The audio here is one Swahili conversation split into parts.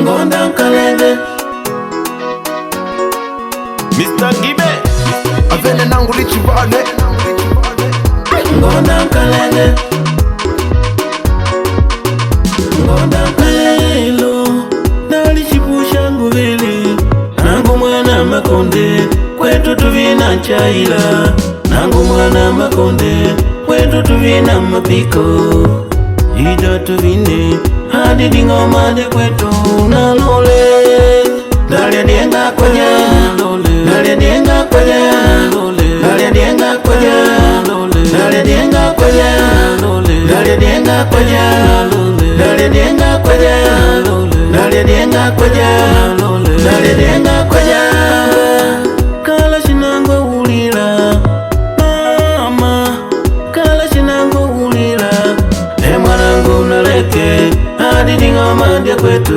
Ngonda Kalenge Mr. Gibe Avene nangu lichibale Ngonda Kalenge Ngonda Kalelo Nalichipusha nguvili Nangu mwana Makonde Kwetu tuvina chaila Nangu mwana Makonde Kwetu tuvina mapiko Ida tuvine Hadi dingoma de kwetu nalole Dalia dienga kwenye Dalia dienga kwenye Dalia dienga kwenye Dalia dienga kwenye Dalia dienga kwenye Dalia dienga kwenye Dalia dienga kwenye Dalia dienga kwenye Kala shinangwa ulila Mama Kala shinangwa ulila mwanangu naleke Hadi dingoma de kwetu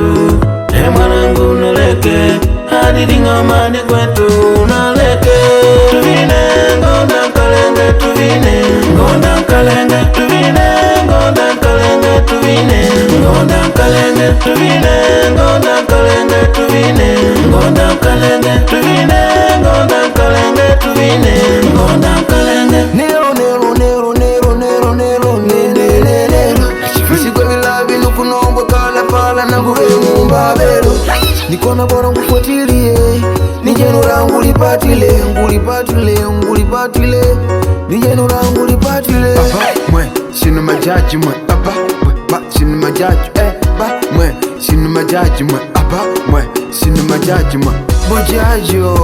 mwanangu naleke Hadi dingoma de kwetu naleke Tuvine Ngonda Kalenge tuvine Ngonda Kalenge tuvine Ngonda Kalenge tuvine Ngonda Kalenge tuvine Ngonda Kalenge tuvine Ngonda Kalenge tuvine Ngonda Kalenge tuvine Ngonda Kalenge Nero nero nero nero nero nero nero Fisigwe vilavi nukunombo kala pala na nguvemu mbabelo Nikona bora ngufuatilie Nijenu rangu lipatile Ngulipatile ngulipatile Nijenu rangu lipatile Mwe sinu majaji mwe Mwe sinu majaji Mwe sinu majaji mwe Mwe sinu majaji mwe Bojajo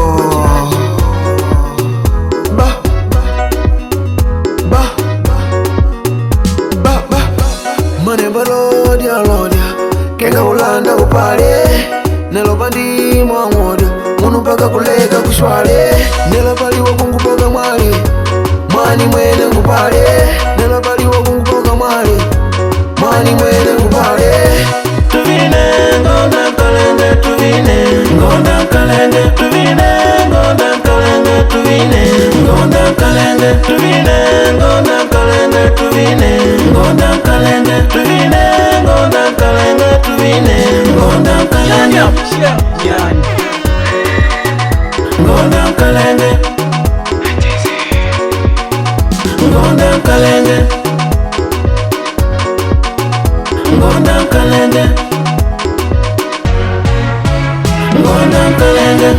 Mane balodia lodia Kega ulanda upale Nelo bandi mwangodia Munu paka kulega kushwale Nelo bali wakungu poga mwale Mani mwene ngupale Nelo bali wakungu poga mwale Mani mwene ngupale Tuvine Ngonda Kalenge tuvine Ngonda Kalenge tuvine Ngonda Kalenge tuvine Ngonda Kalenge tuvine Ngonda Kalenge tuvine Ngonda Kalenge tuvine Ngonda Kalenge tuvine Ngonda Kalenge Ngonda Kalenge Ngonda Kalenge Ngonda Kalenge Ngonda Kalenge